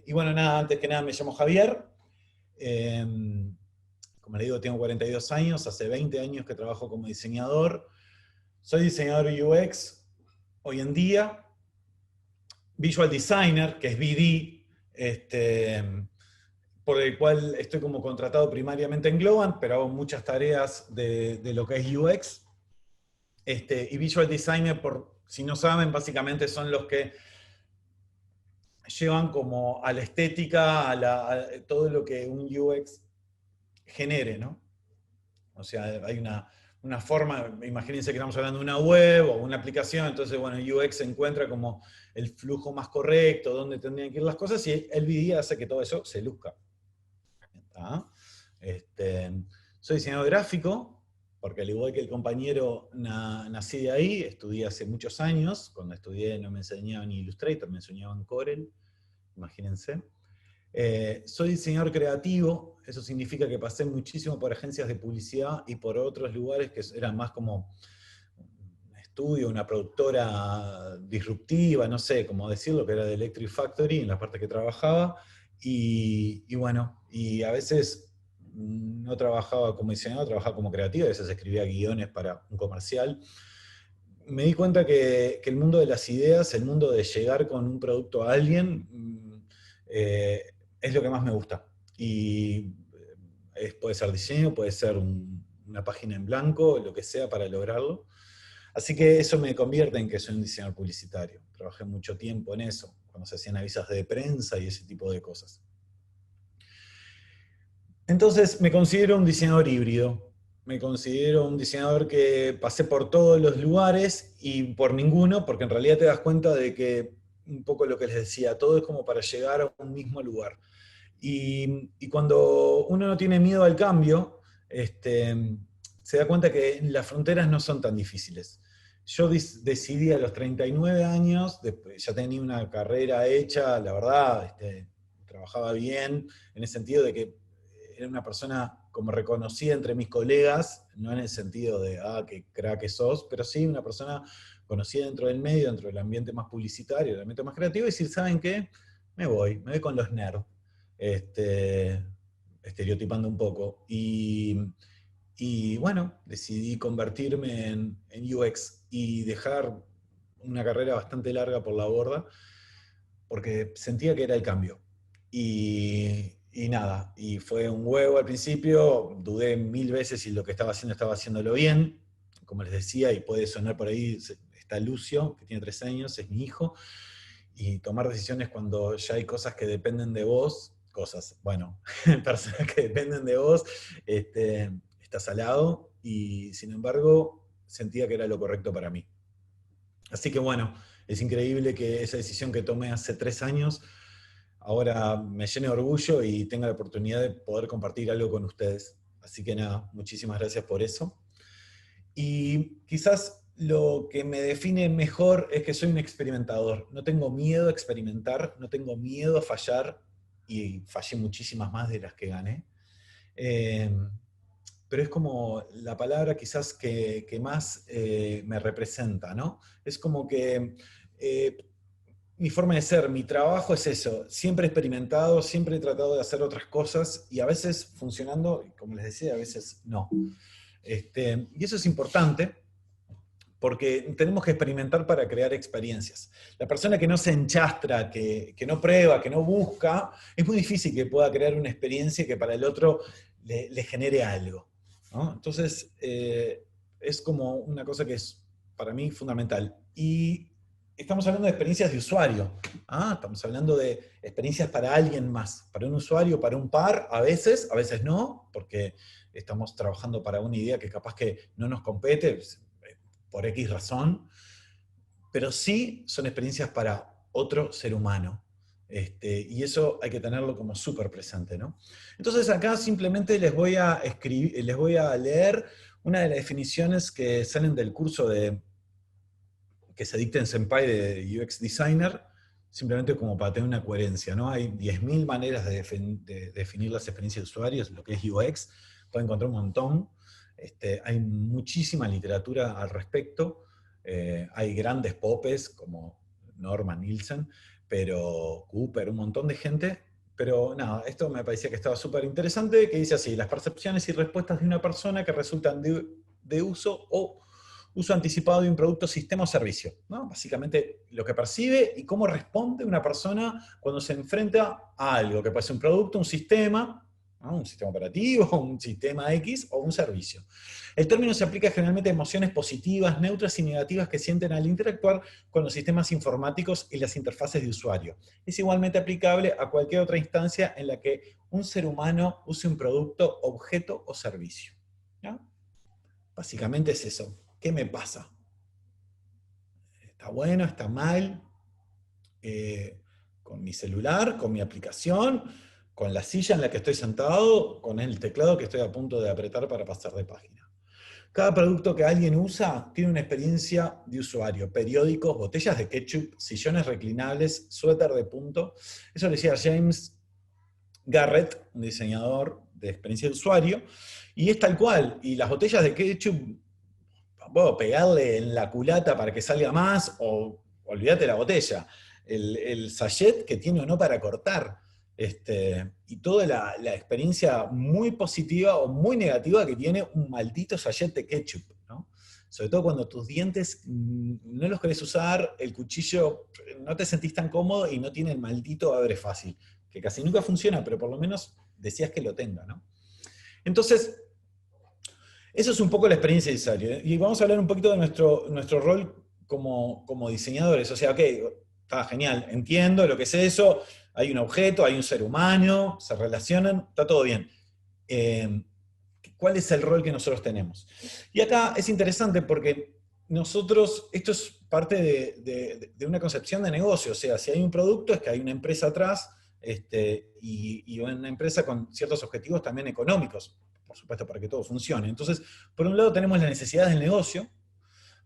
Y bueno, nada, antes que nada me llamo Javier. Eh, Como le digo, tengo 42 años, hace 20 años que trabajo como diseñador. Soy diseñador UX hoy en día, visual designer, que es BD, por el cual estoy como contratado primariamente en Globant, pero hago muchas tareas de lo que es UX. Y visual designer, por si no saben, básicamente son los que llevan como a la estética, a todo lo que un UX genere, ¿no? O sea, hay una forma, imagínense que estamos hablando de una web o una aplicación, entonces, bueno, UX encuentra como el flujo más correcto, dónde tendrían que ir las cosas, y el BD hace que todo eso se luzca. ¿Tá? Este, Soy diseñador gráfico, porque al igual que el compañero nací de ahí, estudié hace muchos años, cuando estudié no me enseñaban ni Illustrator, me enseñaban Corel, imagínense. Soy diseñador creativo, eso significa que pasé muchísimo por agencias de publicidad y por otros lugares que eran más como un estudio, una productora disruptiva, no sé cómo decirlo, que era de Electric Factory, en la parte que trabajaba, y bueno, y a veces no trabajaba como diseñador, trabajaba como creativo, a veces escribía guiones para un comercial. Me di cuenta que el mundo de las ideas, el mundo de llegar con un producto a alguien, eh, es lo que más me gusta. Y puede ser diseño, puede ser una página en blanco, lo que sea para lograrlo. Así que eso me convierte en que soy un diseñador publicitario. Trabajé mucho tiempo en eso, cuando se hacían avisos de prensa y ese tipo de cosas. Entonces me considero un diseñador híbrido. Me considero un diseñador que pasé por todos los lugares y por ninguno, porque en realidad te das cuenta de que, un poco lo que les decía, todo es como para llegar a un mismo lugar. Y cuando uno no tiene miedo al cambio, se da cuenta que las fronteras no son tan difíciles. Yo decidí a los 39 años, ya tenía una carrera hecha, la verdad, trabajaba bien, en el sentido de que era una persona como reconocida entre mis colegas, no en el sentido de, qué crack que sos, pero sí una persona conocida dentro del medio, dentro del ambiente más publicitario, del ambiente más creativo, y decir, ¿saben qué? Me voy con los nerds, este, estereotipando un poco. Y bueno, decidí convertirme en UX y dejar una carrera bastante larga por la borda, porque sentía que era el cambio. Y nada, y fue un huevo al principio, dudé 1000 veces si lo que estaba haciéndolo bien, como les decía, y puede sonar por ahí, está Lucio, que tiene 3 años, es mi hijo, y tomar decisiones cuando ya hay cosas que dependen de vos, personas que dependen de vos, estás al lado, y sin embargo sentía que era lo correcto para mí. Así que bueno, es increíble que esa decisión que tomé hace 3 años ahora me llene de orgullo y tenga la oportunidad de poder compartir algo con ustedes. Así que nada, muchísimas gracias por eso. Y quizás lo que me define mejor es que soy un experimentador. No tengo miedo a experimentar, no tengo miedo a fallar, y fallé muchísimas más de las que gané. Eh, pero es como la palabra quizás que más me representa, ¿no? Es como que eh, mi forma de ser, mi trabajo es eso. Siempre he experimentado, siempre he tratado de hacer otras cosas y a veces funcionando, como les decía, a veces no. Y eso es importante porque tenemos que experimentar para crear experiencias. La persona que no se enchastra, que no prueba, que no busca, es muy difícil que pueda crear una experiencia que para el otro le genere algo, ¿no? Entonces, es como una cosa que es para mí fundamental. Y estamos hablando de experiencias de usuario. Estamos hablando de experiencias para alguien más, para un usuario, para un par, a veces no, porque estamos trabajando para una idea que capaz que no nos compete, por X razón, pero sí son experiencias para otro ser humano. Y eso hay que tenerlo como súper presente, ¿no? Entonces acá simplemente les voy a escribir, les voy a leer una de las definiciones que salen del curso que se dicta en Senpai de UX Designer, simplemente como para tener una coherencia, ¿no? Hay 10.000 maneras de definir las experiencias de usuarios, lo que es UX, pueden encontrar un montón. Hay muchísima literatura al respecto, hay grandes popes como Norman Nielsen, pero Cooper, un montón de gente. Pero nada, esto me parecía que estaba súper interesante, que dice así: las percepciones y respuestas de una persona que resultan de uso o uso anticipado de un producto, sistema o servicio, ¿no? Básicamente lo que percibe y cómo responde una persona cuando se enfrenta a algo, que puede ser un producto, un sistema, ¿no? Un sistema operativo, un sistema X o un servicio. El término se aplica generalmente a emociones positivas, neutras y negativas que sienten al interactuar con los sistemas informáticos y las interfaces de usuario. Es igualmente aplicable a cualquier otra instancia en la que un ser humano use un producto, objeto o servicio, ¿no? Básicamente es eso. ¿Qué me pasa? ¿Está bueno? ¿Está mal? Con mi celular, con mi aplicación, con la silla en la que estoy sentado, con el teclado que estoy a punto de apretar para pasar de página. Cada producto que alguien usa tiene una experiencia de usuario: periódicos, botellas de ketchup, sillones reclinables, suéter de punto. Eso lo decía James Garrett, un diseñador de experiencia de usuario, y es tal cual. Y las botellas de ketchup, puedo pegarle en la culata para que salga más, o olvídate la botella. El sachet que tiene o no para cortar. Y toda la experiencia muy positiva o muy negativa que tiene un maldito sachet de ketchup, ¿no? Sobre todo cuando tus dientes no los querés usar, el cuchillo no te sentís tan cómodo y no tiene el maldito abre fácil, que casi nunca funciona, pero por lo menos decías que lo tenga, ¿no? Entonces, eso es un poco la experiencia de usuario. Y vamos a hablar un poquito de nuestro rol como diseñadores. O sea, ok, está genial, entiendo lo que es eso, hay un objeto, hay un ser humano, se relacionan, está todo bien. ¿Cuál es el rol que nosotros tenemos? Y acá es interesante porque nosotros, esto es parte de una concepción de negocio. O sea, si hay un producto es que hay una empresa atrás, y una empresa con ciertos objetivos también económicos, por supuesto, para que todo funcione. Entonces, por un lado tenemos las necesidades del negocio,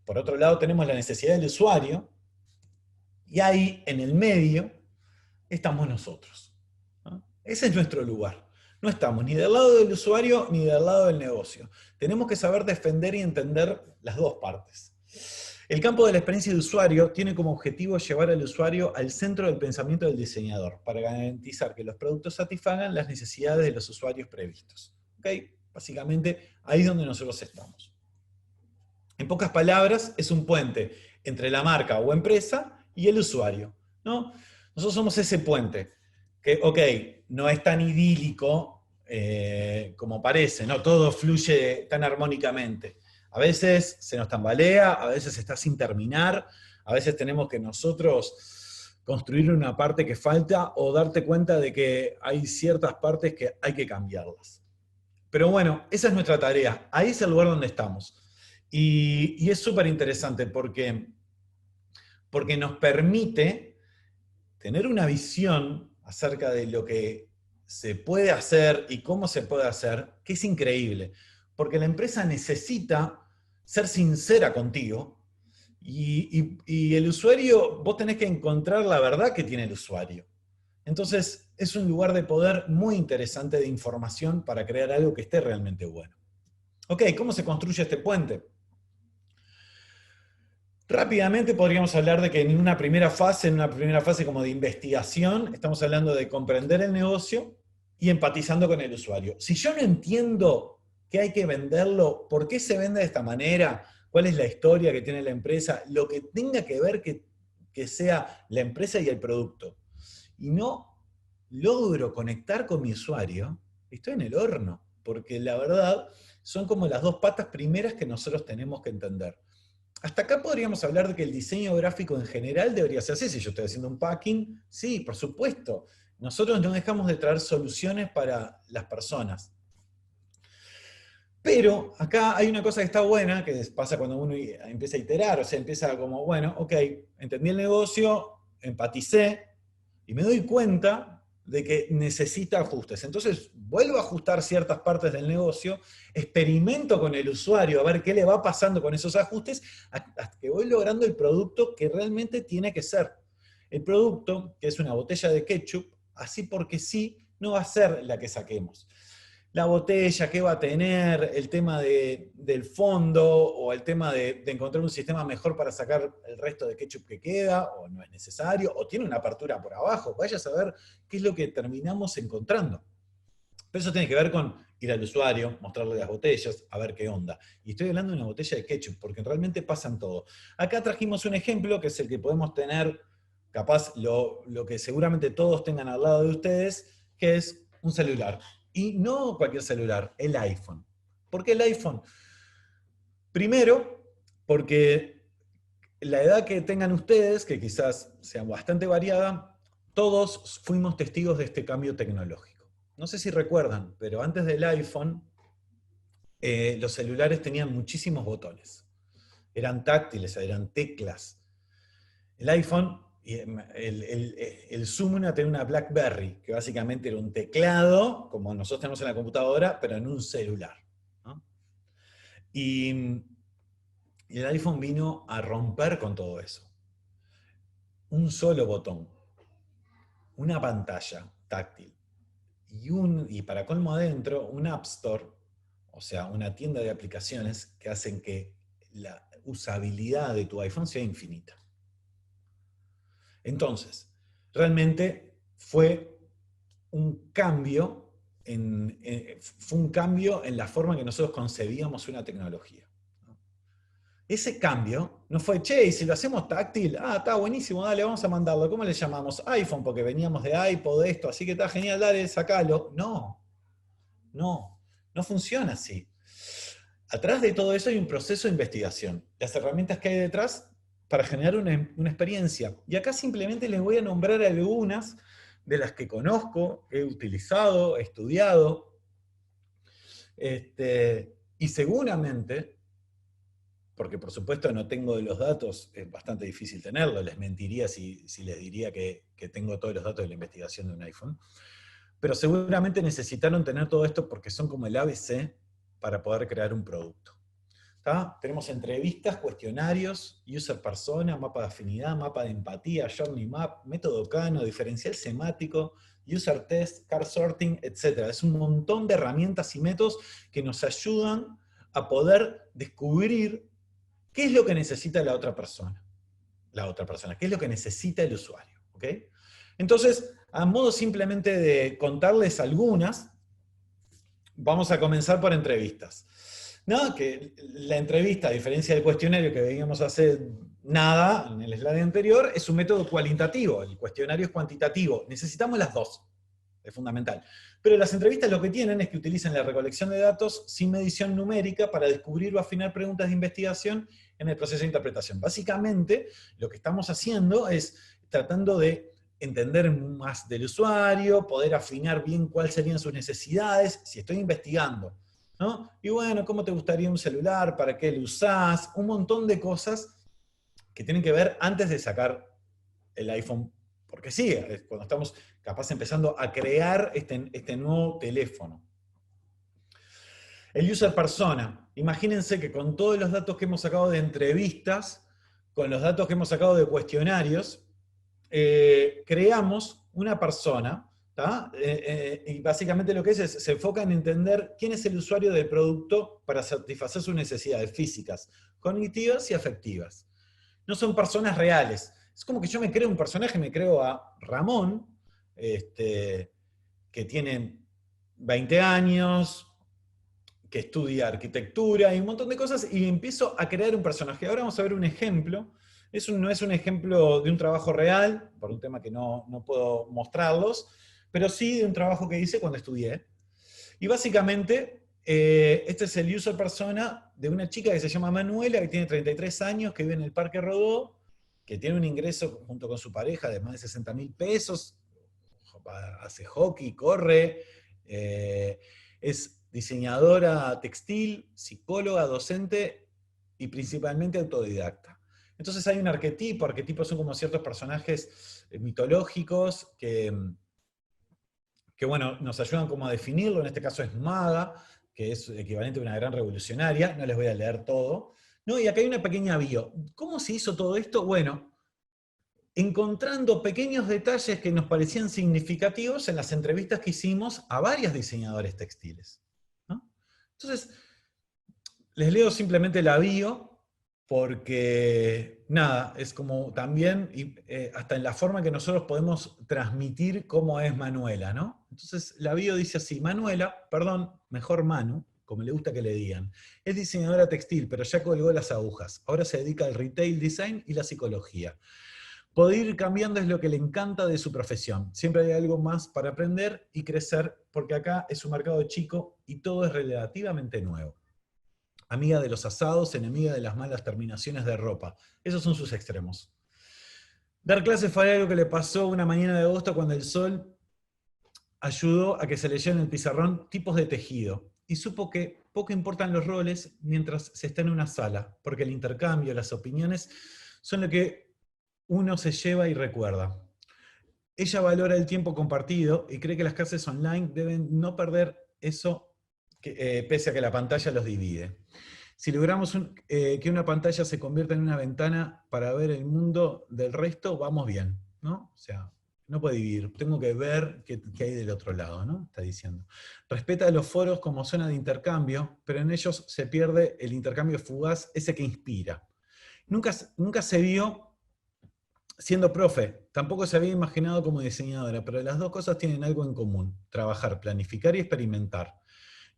por otro lado tenemos la necesidad del usuario, y ahí, en el medio, estamos nosotros, ¿no? Ese es nuestro lugar. No estamos ni del lado del usuario ni del lado del negocio. Tenemos que saber defender y entender las dos partes. El campo de la experiencia de usuario tiene como objetivo llevar al usuario al centro del pensamiento del diseñador, para garantizar que los productos satisfagan las necesidades de los usuarios previstos. ¿Okay? Básicamente, ahí es donde nosotros estamos. En pocas palabras, es un puente entre la marca o empresa y el usuario, ¿no? Nosotros somos ese puente, que, ok, no es tan idílico como parece, no todo fluye tan armónicamente. A veces se nos tambalea, a veces está sin terminar, a veces tenemos que nosotros construir una parte que falta o darte cuenta de que hay ciertas partes que hay que cambiarlas. Pero bueno, esa es nuestra tarea, ahí es el lugar donde estamos. Y es súper interesante porque nos permite tener una visión acerca de lo que se puede hacer y cómo se puede hacer, que es increíble. Porque la empresa necesita ser sincera contigo y el usuario, vos tenés que encontrar la verdad que tiene el usuario. Entonces, es un lugar de poder muy interesante de información para crear algo que esté realmente bueno. Ok, ¿cómo se construye este puente? Rápidamente podríamos hablar de que en una primera fase como de investigación, estamos hablando de comprender el negocio y empatizando con el usuario. Si yo no entiendo qué hay que venderlo, por qué se vende de esta manera, cuál es la historia que tiene la empresa, lo que tenga que ver que sea la empresa y el producto, y no logro conectar con mi usuario, estoy en el horno, porque la verdad son como las dos patas primeras que nosotros tenemos que entender. Hasta acá podríamos hablar de que el diseño gráfico en general debería ser así. Si yo estoy haciendo un packing, sí, por supuesto. Nosotros no dejamos de traer soluciones para las personas. Pero acá hay una cosa que está buena, que pasa cuando uno empieza a iterar, o sea, empieza como, bueno, ok, entendí el negocio, empaticé, y me doy cuenta de que necesita ajustes. Entonces, vuelvo a ajustar ciertas partes del negocio, experimento con el usuario a ver qué le va pasando con esos ajustes, hasta que voy logrando el producto que realmente tiene que ser. El producto, que es una botella de ketchup, así porque sí, no va a ser la que saquemos. la botella, qué va a tener, el tema del fondo, o el tema de encontrar un sistema mejor para sacar el resto de ketchup que queda, o no es necesario, o tiene una apertura por abajo. Vaya a saber qué es lo que terminamos encontrando. Pero eso tiene que ver con ir al usuario, mostrarle las botellas, a ver qué onda. Y estoy hablando de una botella de ketchup, porque realmente pasan todo. Acá trajimos un ejemplo, que es el que podemos tener, capaz lo que seguramente todos tengan al lado de ustedes, que es un celular. Y no cualquier celular, el iPhone. ¿Por qué el iPhone? Primero, porque la edad que tengan ustedes, que quizás sea bastante variada, todos fuimos testigos de este cambio tecnológico. No sé si recuerdan, pero antes del iPhone, los celulares tenían muchísimos botones. Eran táctiles, eran teclas. El iPhone, el Zoom tenía una BlackBerry, que básicamente era un teclado, como nosotros tenemos en la computadora, pero en un celular, ¿no? Y el iPhone vino a romper con todo eso. Un solo botón, una pantalla táctil y para colmo adentro, un App Store, o sea, una tienda de aplicaciones que hacen que la usabilidad de tu iPhone sea infinita. Entonces, realmente fue un cambio fue un cambio en la forma en que nosotros concebíamos una tecnología. Ese cambio no fue, che, y si lo hacemos táctil, está buenísimo, dale, vamos a mandarlo. ¿Cómo le llamamos? iPhone, porque veníamos de iPod, esto, así que está genial, dale, sacalo. No, no funciona así. Atrás de todo eso hay un proceso de investigación. Las herramientas que hay detrás para generar una experiencia. Y acá simplemente les voy a nombrar algunas de las que conozco, he utilizado, he estudiado. Y seguramente, porque por supuesto no tengo de los datos, es bastante difícil tenerlo, les mentiría si les diría que tengo todos los datos de la investigación de un iPhone, pero seguramente necesitaron tener todo esto porque son como el ABC para poder crear un producto. ¿Tá? Tenemos entrevistas, cuestionarios, user persona, mapa de afinidad, mapa de empatía, journey map, método Kano, diferencial semático, user test, car sorting, etc. Es un montón de herramientas y métodos que nos ayudan a poder descubrir qué es lo que necesita la otra persona. Qué es lo que necesita el usuario. ¿Okay? Entonces, a modo simplemente de contarles algunas, vamos a comenzar por entrevistas. ¿No? Que la entrevista, a diferencia del cuestionario que veíamos hace nada en el slide anterior, es un método cualitativo, el cuestionario es cuantitativo. Necesitamos las dos, es fundamental. Pero las entrevistas lo que tienen es que utilizan la recolección de datos sin medición numérica para descubrir o afinar preguntas de investigación en el proceso de interpretación. Básicamente, lo que estamos haciendo es tratando de entender más del usuario, poder afinar bien cuáles serían sus necesidades, si estoy investigando, ¿no? Y bueno, ¿cómo te gustaría un celular? ¿Para qué lo usás? Un montón de cosas que tienen que ver antes de sacar el iPhone, porque sí, es cuando estamos capaz empezando a crear este nuevo teléfono. El user persona. Imagínense que con todos los datos que hemos sacado de entrevistas, con los datos que hemos sacado de cuestionarios, creamos una persona, y básicamente lo que es se enfoca en entender quién es el usuario del producto para satisfacer sus necesidades físicas, cognitivas y afectivas. No son personas reales. Es como que yo me creo un personaje, me creo a Ramón, que tiene 20 años, que estudia arquitectura y un montón de cosas, y empiezo a crear un personaje. Ahora vamos a ver un ejemplo. No es un ejemplo de un trabajo real, por un tema que no puedo mostrarlos, pero sí de un trabajo que hice cuando estudié. Y básicamente, este es el user persona de una chica que se llama Manuela, que tiene 33 años, que vive en el Parque Rodó, que tiene un ingreso junto con su pareja de más de 60.000 pesos, hace hockey, corre, es diseñadora textil, psicóloga, docente y principalmente autodidacta. Entonces hay un arquetipos son como ciertos personajes mitológicos que bueno, nos ayudan como a definirlo, en este caso es Maga, que es equivalente a una gran revolucionaria, no les voy a leer todo. No, y acá hay una pequeña bio. ¿Cómo se hizo todo esto? Bueno, encontrando pequeños detalles que nos parecían significativos en las entrevistas que hicimos a varios diseñadores textiles. Entonces, les leo simplemente la bio, porque nada, es como también, hasta en la forma que nosotros podemos transmitir cómo es Manuela, ¿no? Entonces, la bio dice así: Manuela, perdón, mejor Manu, como le gusta que le digan, es diseñadora textil, pero ya colgó las agujas. Ahora se dedica al retail design y la psicología. Poder ir cambiando es lo que le encanta de su profesión. Siempre hay algo más para aprender y crecer, porque acá es un mercado chico y todo es relativamente nuevo. Amiga de los asados, enemiga de las malas terminaciones de ropa. Esos son sus extremos. Dar clases fue algo que le pasó una mañana de agosto cuando el sol ayudó a que se leyera en el pizarrón tipos de tejido. Y supo que poco importan los roles mientras se está en una sala, porque el intercambio, las opiniones, son lo que uno se lleva y recuerda. Ella valora el tiempo compartido y cree que las clases online deben no perder eso, pese a que la pantalla los divide. Si logramos que una pantalla se convierta en una ventana para ver el mundo del resto, vamos bien, ¿no? O sea, no puede vivir, tengo que ver qué hay del otro lado, ¿no? Está diciendo. Respeta los foros como zona de intercambio, pero en ellos se pierde el intercambio fugaz, ese que inspira. Nunca se vio siendo profe, tampoco se había imaginado como diseñadora, pero las dos cosas tienen algo en común: trabajar, planificar y experimentar.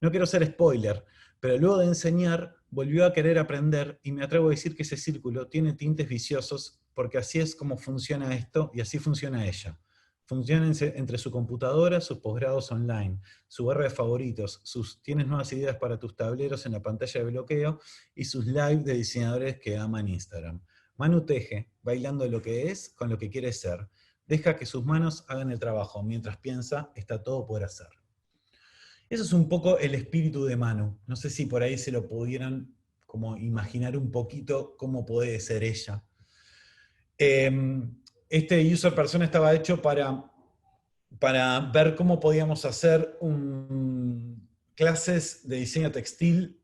No quiero ser spoiler, pero luego de enseñar volvió a querer aprender, y me atrevo a decir que ese círculo tiene tintes viciosos, porque así es como funciona esto y así funciona ella. Funciona entre su computadora, sus posgrados online, su barra de favoritos, sus tienes nuevas ideas para tus tableros en la pantalla de bloqueo y sus live de diseñadores que aman Instagram. Manu teje, bailando lo que es con lo que quiere ser. Deja que sus manos hagan el trabajo, mientras piensa, está todo por hacer. Eso es un poco el espíritu de Manu. No sé si por ahí se lo pudieran como imaginar un poquito cómo puede ser ella. Este user persona estaba hecho para ver cómo podíamos hacer clases de diseño textil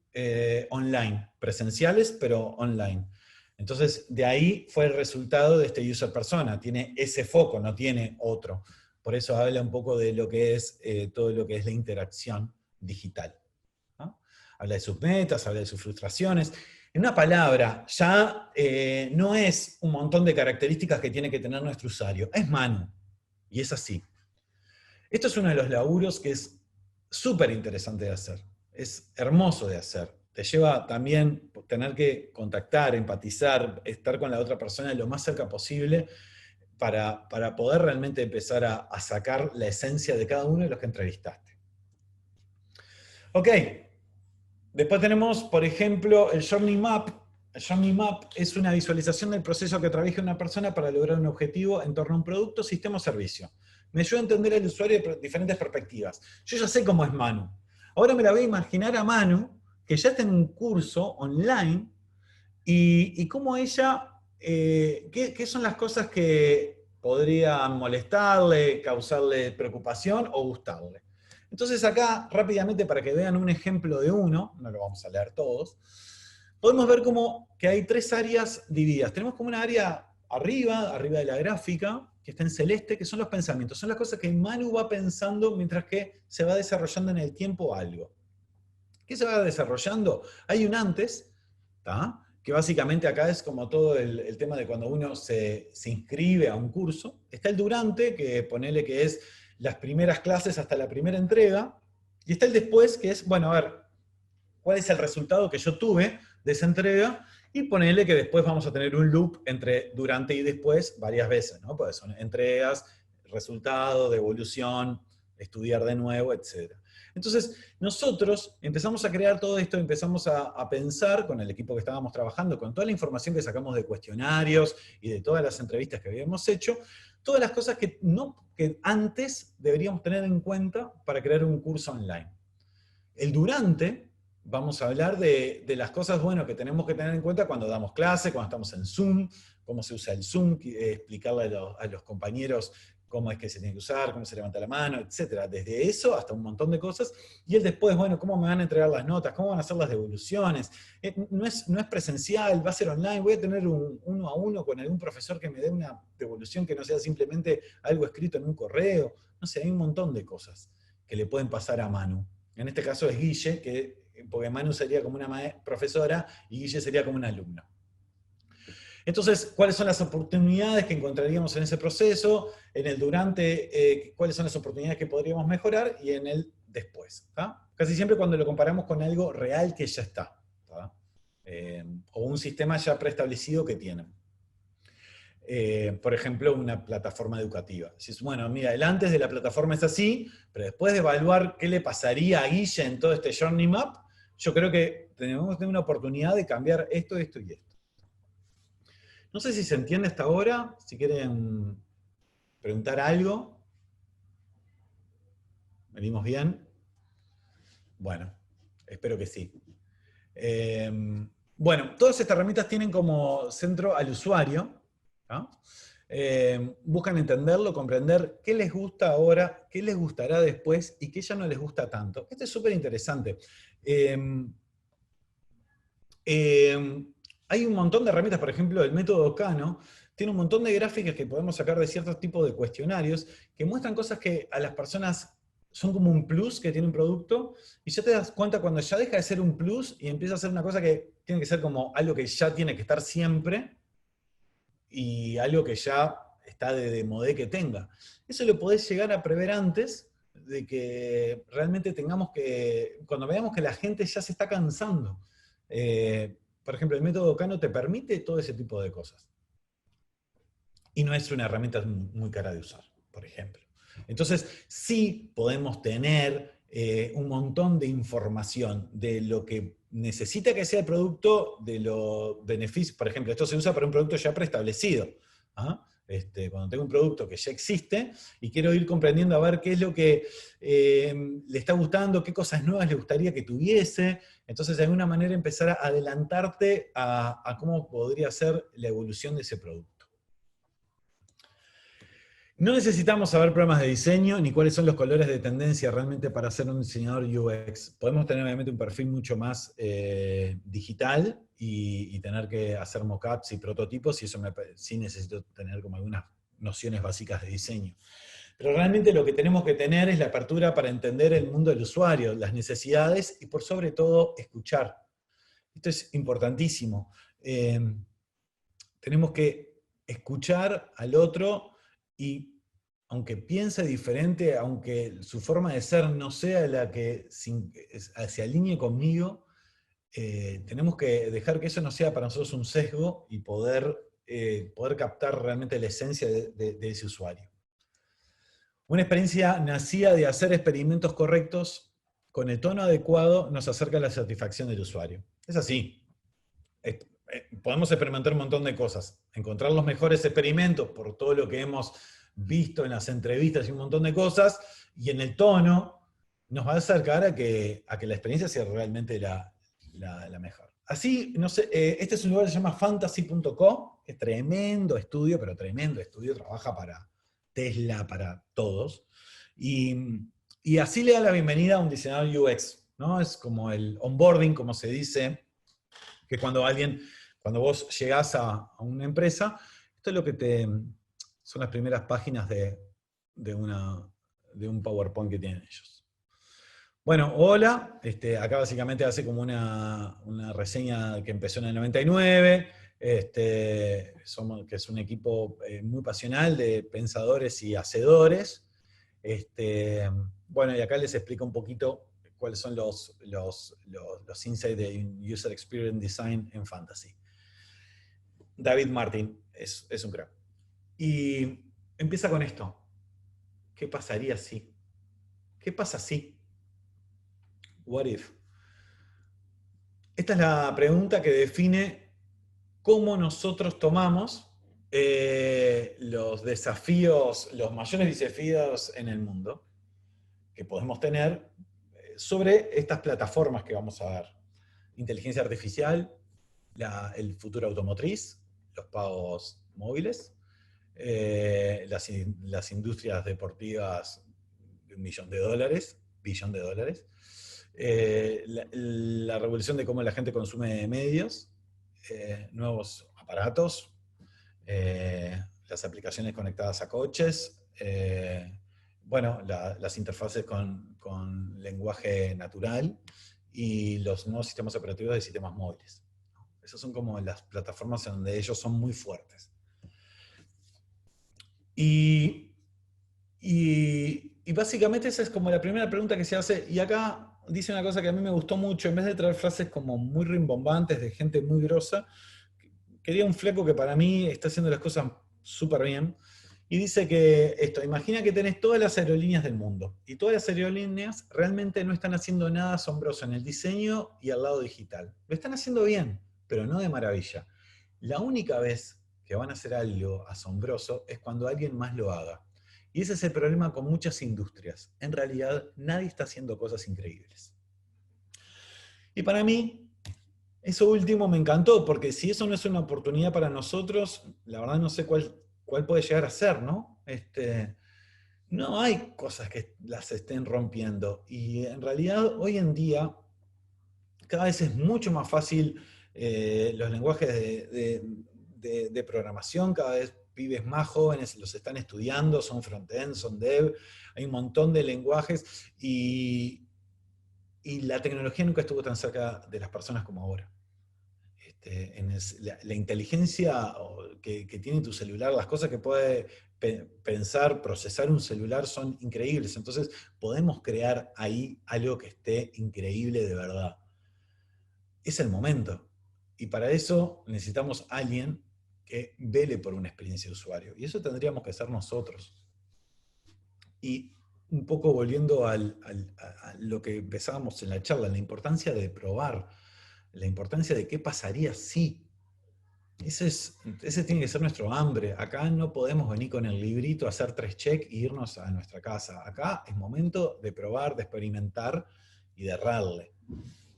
online, presenciales, pero online. Entonces, de ahí fue el resultado de este user persona. Tiene ese foco, no tiene otro. Por eso habla un poco de lo que es todo lo que es la interacción digital, ¿no? Habla de sus metas, habla de sus frustraciones. En una palabra, ya no es un montón de características que tiene que tener nuestro usuario, es Manu, y es así. Esto es uno de los laburos que es súper interesante de hacer, es hermoso de hacer. Te lleva también tener que contactar, empatizar, estar con la otra persona lo más cerca posible para poder realmente empezar a sacar la esencia de cada uno de los que entrevistaste. Ok, después tenemos, por ejemplo, el Journey Map. El Journey Map es una visualización del proceso que atraviesa una persona para lograr un objetivo en torno a un producto, sistema o servicio. Me ayuda a entender al usuario de diferentes perspectivas. Yo ya sé cómo es Manu. Ahora me la voy a imaginar a Manu, que ya está en un curso online, y cómo ella, qué son las cosas que podrían molestarle, causarle preocupación o gustarle. Entonces acá, rápidamente, para que vean un ejemplo de uno, no lo vamos a leer todos, podemos ver como que hay tres áreas divididas. Tenemos como una área arriba de la gráfica, que está en celeste, que son los pensamientos. Son las cosas que Manu va pensando mientras que se va desarrollando en el tiempo algo. ¿Qué se va desarrollando? Hay un antes, ¿tá? Que básicamente acá es como todo el tema de cuando uno se inscribe a un curso. Está el durante, que ponele que es las primeras clases hasta la primera entrega. Y está el después, que es, bueno, a ver, ¿cuál es el resultado que yo tuve de esa entrega? Y ponele que después vamos a tener un loop entre durante y después varias veces, ¿no? Pues son entregas, resultado, devolución, estudiar de nuevo, etc. Entonces, nosotros empezamos a crear todo esto, empezamos a pensar con el equipo que estábamos trabajando, con toda la información que sacamos de cuestionarios y de todas las entrevistas que habíamos hecho, todas las cosas que antes deberíamos tener en cuenta para crear un curso online. El durante, vamos a hablar de las cosas buenas que tenemos que tener en cuenta cuando damos clase, cuando estamos en Zoom, cómo se usa el Zoom, explicarle a los compañeros cómo es que se tiene que usar, cómo se levanta la mano, etc. Desde eso hasta un montón de cosas. Y el después, bueno, cómo me van a entregar las notas, cómo van a hacer las devoluciones. No es presencial, va a ser online, voy a tener un uno a uno con algún profesor que me dé una devolución que no sea simplemente algo escrito en un correo. No sé, hay un montón de cosas que le pueden pasar a Manu. En este caso es Guille, que porque Manu sería como una profesora y Guille sería como un alumno. Entonces, ¿cuáles son las oportunidades que encontraríamos en ese proceso? En el durante, ¿cuáles son las oportunidades que podríamos mejorar? Y en el después. ¿Tá? Casi siempre cuando lo comparamos con algo real que ya está. O un sistema ya preestablecido que tienen. Por ejemplo, una plataforma educativa. Dices, bueno, mira, el antes de la plataforma es así, pero después de evaluar qué le pasaría a Guille en todo este Journey Map, yo creo que tenemos que tener una oportunidad de cambiar esto, esto y esto. No sé si se entiende hasta ahora, si quieren preguntar algo. ¿Venimos bien? Bueno, espero que sí. Bueno, todas estas herramientas tienen como centro al usuario, ¿no? Buscan entenderlo, comprender qué les gusta ahora, qué les gustará después y qué ya no les gusta tanto. Esto es súper interesante. Hay un montón de herramientas, por ejemplo, el método Kano tiene un montón de gráficas que podemos sacar de ciertos tipos de cuestionarios que muestran cosas que a las personas son como un plus que tiene un producto, y ya te das cuenta cuando ya deja de ser un plus y empieza a ser una cosa que tiene que ser como algo que ya tiene que estar siempre y algo que ya está de modé que tenga. Eso lo podés llegar a prever antes de que realmente tengamos que, cuando veamos que la gente ya se está cansando. Por ejemplo, el método Kano te permite todo ese tipo de cosas. Y no es una herramienta muy cara de usar, por ejemplo. Entonces, sí podemos tener un montón de información de lo que necesita que sea el producto, de los beneficios. Por ejemplo, esto se usa para un producto ya preestablecido. ¿Ah? Cuando tengo un producto que ya existe y quiero ir comprendiendo a ver qué es lo que le está gustando, qué cosas nuevas le gustaría que tuviese. Entonces, de alguna manera empezar a adelantarte a cómo podría ser la evolución de ese producto. No necesitamos saber programas de diseño ni cuáles son los colores de tendencia realmente para ser un diseñador UX. Podemos tener obviamente un perfil mucho más digital y tener que hacer mockups y prototipos, y eso sí necesito tener como algunas nociones básicas de diseño. Pero realmente lo que tenemos que tener es la apertura para entender el mundo del usuario, las necesidades y por sobre todo escuchar. Esto es importantísimo. Tenemos que escuchar al otro y aunque piense diferente, aunque su forma de ser no sea la que se alinee conmigo, tenemos que dejar que eso no sea para nosotros un sesgo y poder captar realmente la esencia de ese usuario. Una experiencia nacida de hacer experimentos correctos con el tono adecuado nos acerca a la satisfacción del usuario. Es así. Podemos experimentar un montón de cosas. Encontrar los mejores experimentos por todo lo que hemos visto en las entrevistas y un montón de cosas, y en el tono nos va a acercar a que la experiencia sea realmente la mejor. Así, no sé, este es un lugar que se llama fantasy.co, es tremendo estudio, pero tremendo estudio, trabaja para Tesla, para todos, y así le da la bienvenida a un diseñador UX, ¿no? Es como el onboarding, como se dice, que cuando vos llegás a una empresa, esto es lo que son las primeras páginas de un PowerPoint que tienen ellos. Bueno, hola, acá básicamente hace como una reseña que empezó en el 99, que es un equipo muy pasional de pensadores y hacedores. Bueno, y acá les explico un poquito cuáles son los insights de User Experience Design en Fantasy. David Martin es un crack. Y empieza con esto. ¿Qué pasaría si? ¿Qué pasa si? What if? Esta es la pregunta que define cómo nosotros tomamos los desafíos, los mayores desafíos en el mundo que podemos tener sobre estas plataformas que vamos a ver. Inteligencia artificial, el futuro automotriz, los pagos móviles, las industrias deportivas de $1 billón de dólares, la revolución de cómo la gente consume medios, nuevos aparatos, las aplicaciones conectadas a coches, bueno, las interfaces con lenguaje natural y los nuevos sistemas operativos de sistemas móviles. Esas son como las plataformas en donde ellos son muy fuertes. Y básicamente esa es como la primera pregunta que se hace, y acá dice una cosa que a mí me gustó mucho, en vez de traer frases como muy rimbombantes de gente muy grosa, quería un flaco que para mí está haciendo las cosas súper bien, y dice que esto, imagina que tenés todas las aerolíneas del mundo, y todas las aerolíneas realmente no están haciendo nada asombroso en el diseño y al lado digital. Lo están haciendo bien, pero no de maravilla. La única vez que van a hacer algo asombroso es cuando alguien más lo haga. Y ese es el problema con muchas industrias. En realidad, nadie está haciendo cosas increíbles. Y para mí, eso último me encantó, porque si eso no es una oportunidad para nosotros, la verdad no sé cuál puede llegar a ser, ¿no? No hay cosas que las estén rompiendo. Y en realidad, hoy en día, cada vez es mucho más fácil los lenguajes de programación, cada vez pibes más jóvenes los están estudiando, son front-end, son dev, hay un montón de lenguajes y la tecnología nunca estuvo tan cerca de las personas como ahora. La inteligencia que tiene tu celular, las cosas que puede pensar, procesar un celular son increíbles. Entonces podemos crear ahí algo que esté increíble de verdad. Es el momento. Y para eso necesitamos a alguien que vele por una experiencia de usuario. Y eso tendríamos que ser nosotros. Y un poco volviendo a lo que empezábamos en la charla, la importancia de probar, la importancia de qué pasaría si. Ese tiene que ser nuestro hambre. Acá no podemos venir con el librito, hacer 3 check e irnos a nuestra casa. Acá es momento de probar, de experimentar y de errarle.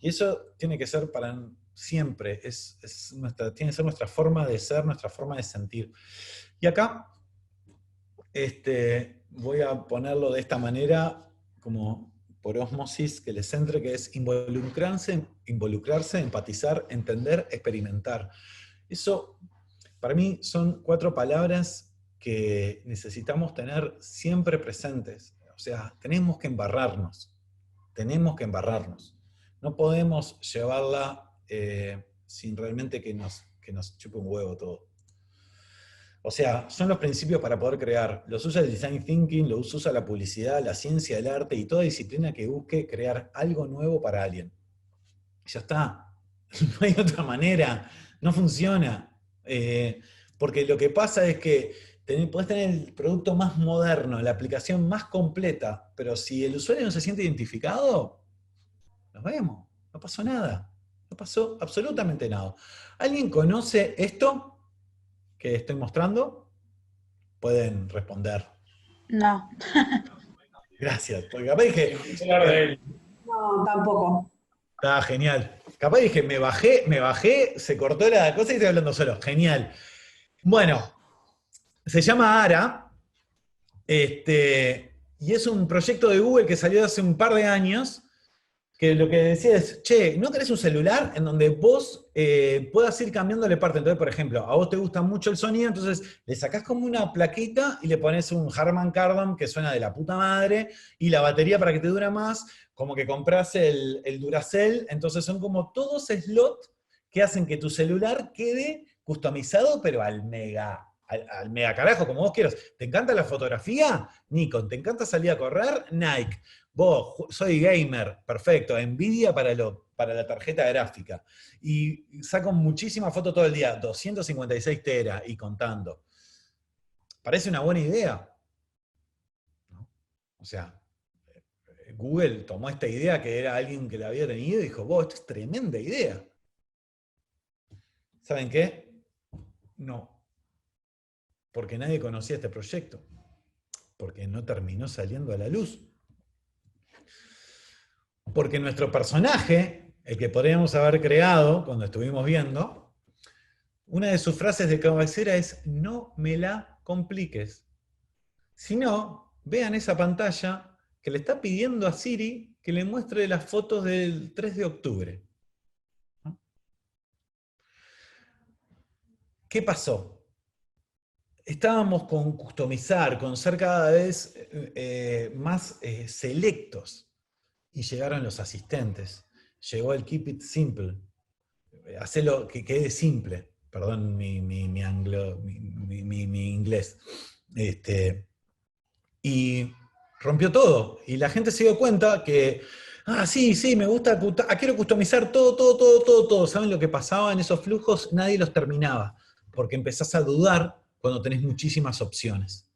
Y eso tiene que ser para siempre, tiene que ser nuestra forma de ser, nuestra forma de sentir. Y acá voy a ponerlo de esta manera, como por ósmosis, que les entre, que es involucrarse, empatizar, entender, experimentar. Eso, para mí, son 4 palabras que necesitamos tener siempre presentes. O sea, tenemos que embarrarnos. Tenemos que embarrarnos. No podemos llevarla sin realmente que nos chupe un huevo todo. O sea, son los principios para poder crear. Los usa el design thinking, los usa la publicidad, la ciencia, el arte y toda disciplina que busque crear algo nuevo para alguien. Ya está. No hay otra manera. No funciona. Porque lo que pasa es que podés tener el producto más moderno, la aplicación más completa, pero si el usuario no se siente identificado, nos vemos. No pasó nada. No pasó absolutamente nada. ¿Alguien conoce esto que estoy mostrando? Pueden responder. No. Gracias. Porque capaz dije, No, tampoco. está genial. Capaz dije, me bajé, se cortó la cosa y estoy hablando solo. Genial. Bueno, se llama ARA, y es un proyecto de Google que salió hace un par de años, que lo que decía es, che, ¿no querés un celular en donde vos puedas ir cambiándole parte? Entonces, por ejemplo, a vos te gusta mucho el sonido, entonces le sacás como una plaquita y le pones un Harman Kardon que suena de la puta madre, y la batería para que te dura más, como que compras el Duracell, entonces son como todos slots que hacen que tu celular quede customizado, pero al mega carajo, como vos quieras. ¿Te encanta la fotografía? Nikon. ¿Te encanta salir a correr? Nike. Vos, soy gamer, perfecto, Nvidia para la tarjeta gráfica. Y saco muchísimas fotos todo el día, 256 teras y contando. ¿Parece una buena idea? ¿No? O sea, Google tomó esta idea que era alguien que la había tenido y dijo, vos, esto es tremenda idea. ¿Saben qué? No. Porque nadie conocía este proyecto. Porque no terminó saliendo a la luz. Porque nuestro personaje, el que podríamos haber creado cuando estuvimos viendo, una de sus frases de cabecera es, no me la compliques. Si no, vean esa pantalla que le está pidiendo a Siri que le muestre las fotos del 3 de octubre. ¿No? ¿Qué pasó? Estábamos con customizar, con ser cada vez más selectos. Y llegaron los asistentes. llegó el keep it simple. Hacelo que quede simple. Perdón mi inglés. Y rompió todo. Y la gente se dio cuenta que, sí, me gusta, quiero customizar todo. ¿Saben lo que pasaba en esos flujos? Nadie los terminaba, porque empezás a dudar cuando tenés muchísimas opciones.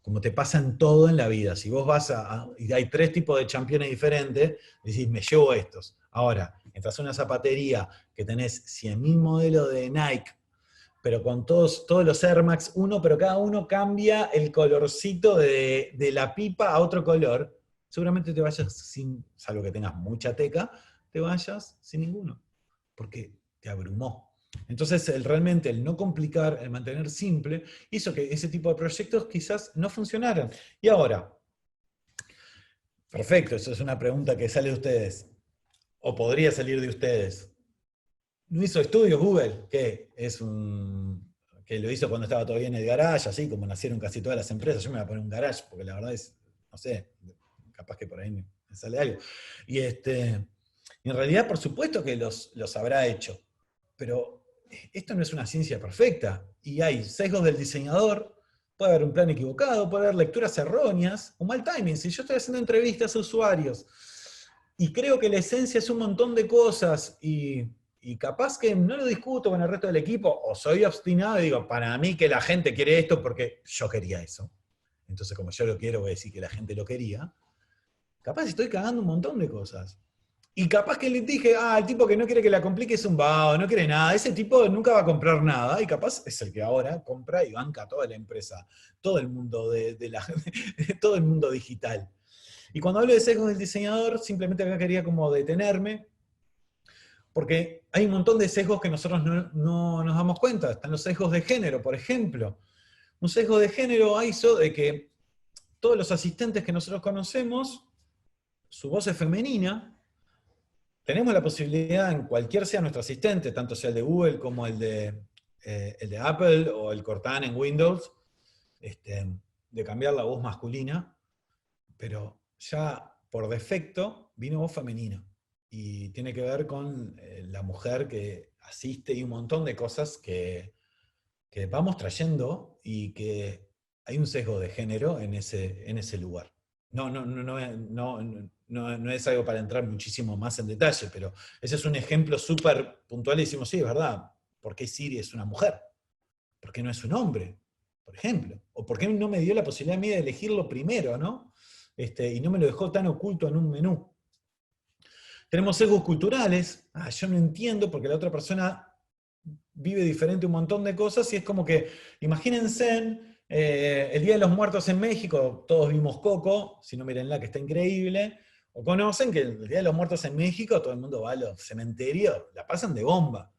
Como te pasa en todo en la vida. Si vos vas y hay 3 tipos de championes diferentes, decís, me llevo estos. Ahora, entras a una zapatería que tenés 100.000 modelos de Nike, pero con todos los Air Max 1, pero cada uno cambia el colorcito de la pipa a otro color, seguramente te vayas sin, salvo que tengas mucha teca, te vayas sin ninguno, porque te abrumó. Entonces, realmente el no complicar, el mantener simple, hizo que ese tipo de proyectos quizás no funcionaran. Y ahora, perfecto, eso es una pregunta que sale de ustedes, o podría salir de ustedes. ¿No hizo estudios Google? Que lo hizo cuando estaba todavía en el garage, así como nacieron casi todas las empresas. Yo me voy a poner un garage, porque la verdad es, no sé, capaz que por ahí me sale algo. Y en realidad, por supuesto que los habrá hecho, pero esto no es una ciencia perfecta, y hay sesgos del diseñador, puede haber un plan equivocado, puede haber lecturas erróneas, un mal timing. Si yo estoy haciendo entrevistas a usuarios, y creo que la esencia es un montón de cosas, y capaz que no lo discuto con el resto del equipo, o soy obstinado y digo, para mí que la gente quiere esto porque yo quería eso. Entonces, como yo lo quiero, voy a decir que la gente lo quería. Capaz estoy cagando un montón de cosas. Y capaz que le dije, el tipo que no quiere que la complique es un vago, no quiere nada. Ese tipo nunca va a comprar nada. Y capaz es el que ahora compra y banca toda la empresa, todo el mundo, todo el mundo digital. Y cuando hablo de sesgos del diseñador, simplemente acá quería como detenerme, porque hay un montón de sesgos que nosotros no nos damos cuenta. Están los sesgos de género, por ejemplo. Un sesgo de género hizo de que todos los asistentes que nosotros conocemos, su voz es femenina. Tenemos la posibilidad, en cualquier sea nuestro asistente, tanto sea el de Google como el de Apple o el Cortana en Windows, de cambiar la voz masculina, pero ya por defecto vino voz femenina. Y tiene que ver con la mujer que asiste y un montón de cosas que vamos trayendo, y que hay un sesgo de género en ese lugar. No es algo para entrar muchísimo más en detalle, pero ese es un ejemplo súper puntual y decimos, sí, es verdad, ¿por qué Siri es una mujer? ¿Por qué no es un hombre? Por ejemplo. ¿O por qué no me dio la posibilidad a mí de elegirlo primero, ¿no? Y no me lo dejó tan oculto en un menú. Tenemos sesgos culturales. Yo no entiendo porque la otra persona vive diferente un montón de cosas, y es como que, imagínense, el Día de los Muertos en México, todos vimos Coco, si no mírenla que está increíble, o conocen que el Día de los Muertos en México todo el mundo va a los cementerios, la pasan de bomba.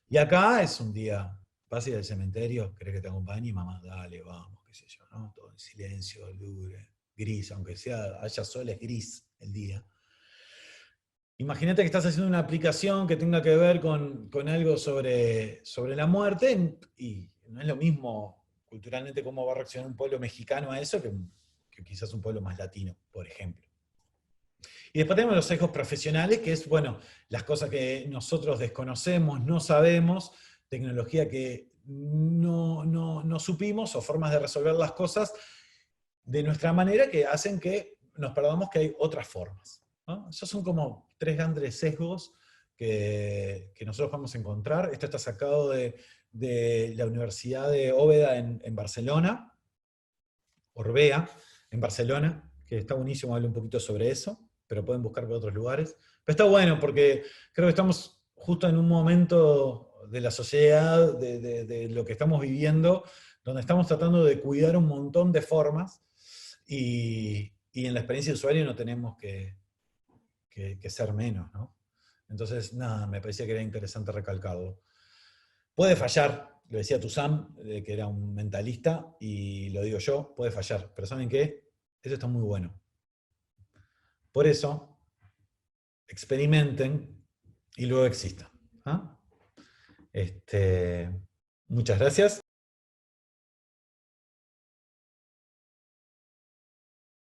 Y acá es un día, vas a ir al cementerio, ¿querés que te acompañe? Mamá, dale, vamos, qué sé yo, ¿no? Todo en silencio, lúgubre, gris, aunque haya sol, es gris el día. Imagínate que estás haciendo una aplicación que tenga que ver con algo sobre la muerte, y no es lo mismo culturalmente cómo va a reaccionar un pueblo mexicano a eso que quizás un pueblo más latino, por ejemplo. Y después tenemos los sesgos profesionales, que es, bueno, las cosas que nosotros desconocemos, no sabemos, tecnología que no supimos, o formas de resolver las cosas de nuestra manera que hacen que nos perdamos que hay otras formas, ¿no? Esos son como 3 grandes sesgos que nosotros vamos a encontrar. Esto está sacado de la Universidad de Óveda en Barcelona, Orbea, en Barcelona, que está buenísimo, habla un poquito sobre eso, pero pueden buscar por otros lugares. Pero está bueno porque creo que estamos justo en un momento de la sociedad, de lo que estamos viviendo, donde estamos tratando de cuidar un montón de formas, y en la experiencia de usuario no tenemos que ser menos, ¿no? Entonces, nada, me parecía que era interesante recalcarlo. Puede fallar, lo decía Tuzán, que era un mentalista, y lo digo yo, puede fallar, pero ¿saben qué? Eso está muy bueno. Por eso, experimenten y luego existan. ¿Ah? Muchas gracias.